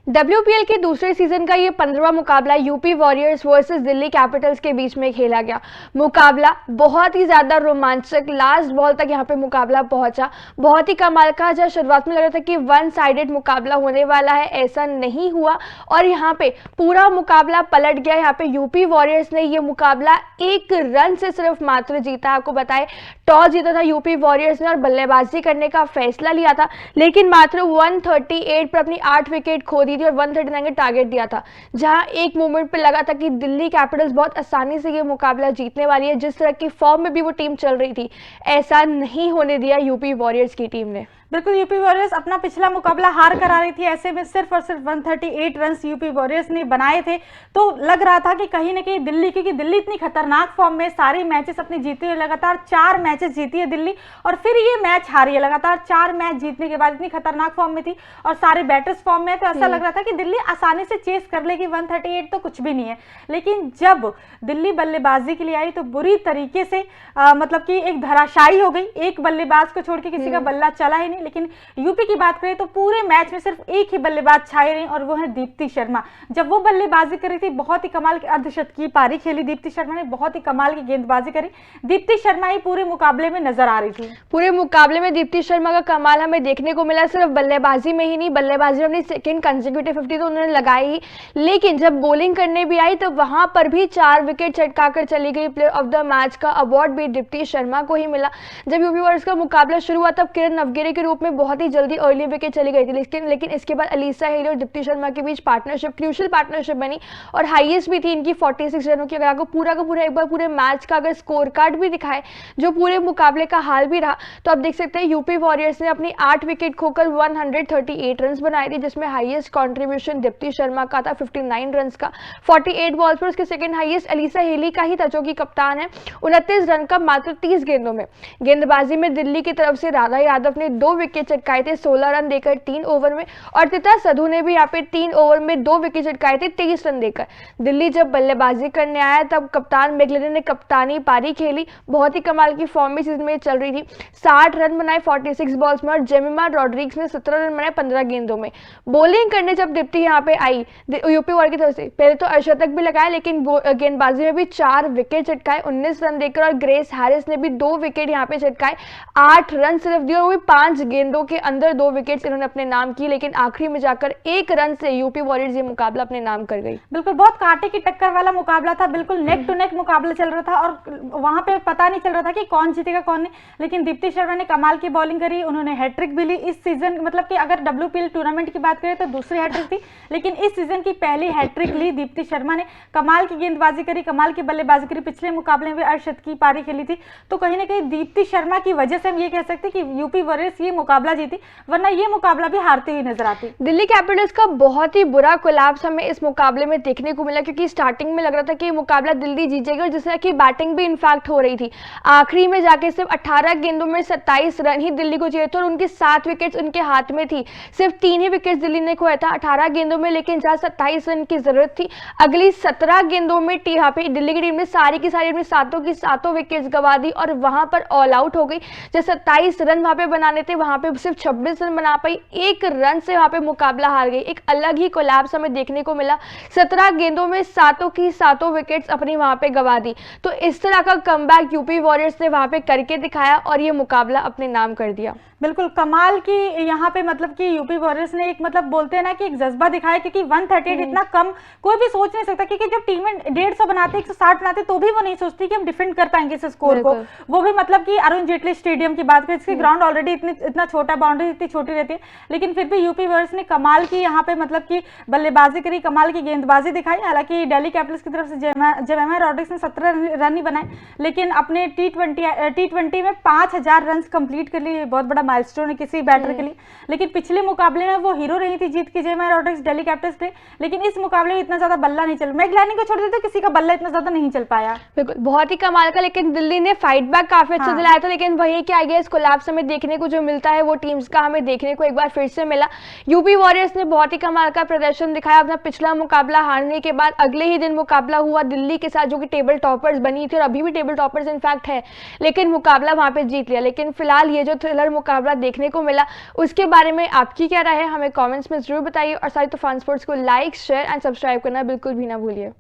WPL के दूसरे season का ये 15वां मुकाबला UP warriors versus Delhi Capitals के बीच में खेला गया। मुकाबला बहुत ही ज्यादा रोमांचक, लास्ट बॉल तक यहाँ पे मुकाबला पहुंचा। बहुत ही कमाल का, जब शुरुआत में लग रहा था कि वन साइडेड मुकाबला होने वाला है, ऐसा नहीं हुआ और यहाँ पे पूरा मुकाबला पलट गया। यहाँ पे यूपी वॉरियर्स ने ये मुकाबला 1 रन से सिर्फ मात्र जीता। आपको बताएं, टॉस जीता था यूपी वॉरियर्स ने और बल्लेबाजी करने का फैसला लिया था, लेकिन मात्र 138 पर अपनी 8 विकेट खो दी थी और 139 का टारगेट दिया था। जहां एक मोमेंट पे लगा था कि दिल्ली कैपिटल्स बहुत आसानी से ये मुकाबला जीतने वाली है। जिस तरह की फॉर्म में भी वो टीम चल रही थी, ऐसा नहीं होने दिया यूपी वॉरियर्स की टीम ने। बिल्कुल, यूपी वॉरियर्स अपना पिछला मुकाबला हार कर आ रही थी, ऐसे में सिर्फ और सिर्फ 138 रन यूपी वॉरियर्स ने बनाए थे। तो लग रहा था कि कहीं ना कहीं दिल्ली, क्योंकि दिल्ली इतनी खतरनाक फॉर्म में सारे मैचेस अपने जीते हुए, लगातार 4 मैचेस जीती है दिल्ली और फिर ये मैच हारी है। लगातार 4 मैच जीतने के बाद इतनी खतरनाक फॉर्म में थी और सारे बैटर्स फॉर्म में, तो ऐसा लग रहा था कि दिल्ली आसानी से चेस कर लेगी। 138 तो कुछ भी नहीं है, लेकिन जब दिल्ली बल्लेबाजी के लिए आई तो बुरी तरीके से मतलब कि एक धराशायी हो गई। एक बल्लेबाज को छोड़ के किसी का बल्ला चला ही नहीं। लेकिन यूपी की बात करें तो पूरे मैच में सिर्फ एक ही बल्लेबाज छाए रही और वो है दीप्ति शर्मा। जब वो बल्लेबाजी कर रही थी, बहुत ही कमाल की अर्धशतकीय पारी खेली दीप्ति शर्मा ने, बहुत ही कमाल की गेंदबाजी करी। दीप्ति शर्मा ही पूरे मुकाबले में नजर आ रही थी। पूरे मुकाबले में दीप्ति शर्मा का कमाल हमें देखने को मिला। सिर्फ बल्लेबाजी में ही नहीं, बल्लेबाजी में अपनी सेकंड कंसेक्यूटिव 50 तो उन्होंने लगाई ही, लेकिन जब बॉलिंग करने भी आई तो वहां पर भी 4 विकेट चटकाकर चली गई। प्लेयर ऑफ द मैच का अवार्ड भी दीप्ति शर्मा को ही मिला। जब यूपी वॉरियर्स का मुकाबला शुरू हुआ तब किरण नवगिरे के रूप में बहुत ही जल्दी अर्ली विकेट चली गई थी, लेकिन इसके बाद अलीसा हेली और दीप्ति शर्मा के बीच पार्टनरशिप, क्रूशियल पार्टनरशिप बनी और हाईएस्ट भी थी इनकी 46 रनों की। अगर आपको पूरा का पूरा एक बार पूरे मैच का अगर स्कोर कार्ड भी दिखाए, जो पूरे मुकाबले का हाल भी रहा, तो आप देख सकते हैं यूपी वॉरियर्स ने अपनी 8 विकेट खोकर 138 रन बनाए थे, जिसमें हाईएस्ट कॉन्ट्रीब्यूशन दीप्ति शर्मा का था 59 रन का 48 बॉल्स पर। उसके सेकंड हाईएस्ट अलीसा हेली का ही था, जो कि कप्तान है, 29 रन का मात्र 30 गेंदों में। गेंदबाजी में दिल्ली की तरफ से राधा यादव ने 2 विकेट चटकाए थे 16 रन देकर 3 ओवर में, और तिता सधू ने भी यहाँ पे 3 ओवर में 2 विकेट चटकाए थे 23 रन देकर। दिल्ली जब बल्लेबाजी करने आया तब कप्तान मैकलेलन ने कप्तानी पारी खेली। बहुत ही कमाल की फॉर्म में सीजन में चल रही थी। 60 रन बनाए 46 बॉल्स में और जेमिमा रॉड्रिग्स ने 17 रन बनाए 15 गेंदों में। बॉलिंग करने जब दीप्ति यहाँ पे आई यूपी वॉरियर की तरफ से, पहले तो अर्धशतक भी लगाया, लेकिन गेंदबाजी में भी 4 विकेट चटकाए 19 रन देकर, और ग्रेस हैरिस ने भी 2 विकेट यहाँ पे चटकाए 8 रन सिर्फ दिए, और वो भी 5 गेंदों के अंदर 2 विकेट इन्होंने अपने नाम की। लेकिन आखिरी में जाकर 1 रन से यूपी वॉरियर्स ये मुकाबला अपने नाम कर गई। बिल्कुल, बहुत कांटे की टक्कर वाला मुकाबला था, बिल्कुल नेक टू नेक मुकाबला चल रहा था और वहां पे पता नहीं चल रहा था कि कौन जीतेगा कौन नहीं। लेकिन दीप्ति शर्मा ने कमाल की बॉलिंग करी, उन्होंने हैट्रिक भी ली इस सीजन। मतलब कि अगर WPL टूर्नामेंट की बात करें तो दूसरी हैट्रिक थी, लेकिन इस सीजन की पहली हैट्रिक ली दीप्ति शर्मा ने। कमाल की गेंदबाजी करी, कमाल की बल्लेबाजी करी, पिछले मुकाबले में अर्धशतकीय पारी खेली थी। तो कहीं ना कहीं दीप्ति शर्मा की वजह से हम ये कह सकते हैं कि यूपी वॉरियर्स ये मुकाबला जीती, वरना ये मुकाबला भी हारती हुई नजर आती। दिल्ली कैपिटल्स का बहुत ही बुरा कोलैप्स हमें इस मुकाबले में देखने को मिला, क्योंकि स्टार्टिंग में लग रहा था कि ये मुकाबला दिल्ली जीतेगी और जिस तरह की बैटिंग भी इनफैक्ट हो रही थी। आखिरी में जाके सिर्फ 18 गेंदों में 27 रन ही दिल्ली को चाहिए थे और उनकी 7 विकेट्स उनके हाथ में थी। सिर्फ 3 ही विकेट्स दिल्ली ने खोया था 18 गेंदों में, लेकिन जहां 27 रन की जरूरत थी, अगली 17 गेंदों में यहाँ पे दिल्ली की टीम ने सारी की सारी अपनी सातों की सातों विकेट्स गंवा दी और वहां पर ऑल आउट हो गई। जो 27 रन वहां पे बनाने थे, वहां पे सिर्फ 26 रन बना पाई, 1 रन से वहां पे मुकाबला हार गई। एक अलग ही कोलैप्स हमें देखने को मिला। 17 गेंदों में सातों की सातों विकेट्स अपनी वहां पे गंवा दी। तो इस तरह का कमबैक यूपी वॉरियर्स ने वहां पे करके दिखाया और ये मुकाबला अपने नाम कर दिया। बिल्कुल कमाल की यहाँ पे मतलब कि यूपी वॉरियर्स ने एक मतलब बोलते हैं ना कि एक जज्बा दिखाया, क्योंकि 138 इतना कम कोई भी सोच नहीं सकता। क्योंकि जब टीमें 150 बनाते 160 बनाते तो भी वो नहीं सोचती कि हम डिफेंड कर पाएंगे इस स्कोर को। वो भी मतलब कि अरुण जेटली स्टेडियम की बात करें, इसकी ग्राउंड ऑलरेडी इतना छोटा, बाउंड्री इतनी छोटी रहती है, लेकिन फिर भी यूपी वॉरियर्स ने कमाल की यहाँ पे मतलब कि बल्लेबाजी करी, कमाल की गेंदबाजी दिखाई। हालांकि दिल्ली कैपिटल्स की तरफ से जेमिमा रॉड्रिग्स ने 17 रन ही बनाए, लेकिन अपने T20 में 5000 रन कंप्लीट कर लिए, बहुत बड़ा माइलस्टोन है किसी बैटर के लिए। लेकिन पिछले मुकाबले में वो हीरो रही थी जीत की जेमिमा रॉड्रिग्स दिल्ली कैपिटल्स पे, लेकिन इस मुकाबले में इतना ज्यादा बल्ला नहीं चल, मैकलेलन को छोड़ देते किसी का बल्ला इतना ज्यादा नहीं चल पाया। बिल्कुल, बहुत ही कमाल का, लेकिन दिल्ली ने फाइट बैक काफी अच्छा दिलाया था। लेकिन वही कि आई गेस कोलैप्स हमें देखने को जो मिलता है वो टीम्स का हमें देखने को एक बार फिर से मिला। यूपी वॉरियर्स ने बहुत ही कमाल का प्रदर्शन दिखाया। अपना पिछला मुकाबला हारने के बाद अगले ही दिन मुकाबला हुआ दिल्ली के साथ, जो कि टेबल टॉपर्स बनी थी और अभी भी टेबल टॉपर्स इनफैक्ट है, लेकिन मुकाबला वहां पे जीत लिया। लेकिन फिलहाल ये जो थ्रिलर मुकाबला मुकाबला देखने को मिला, उसके बारे में आपकी क्या राय है हमें कमेंट्स में जरूर बताइए। और साथ ही तूफान स्पोर्ट्स को लाइक, शेयर एंड सब्सक्राइब करना बिल्कुल भी ना भूलिए।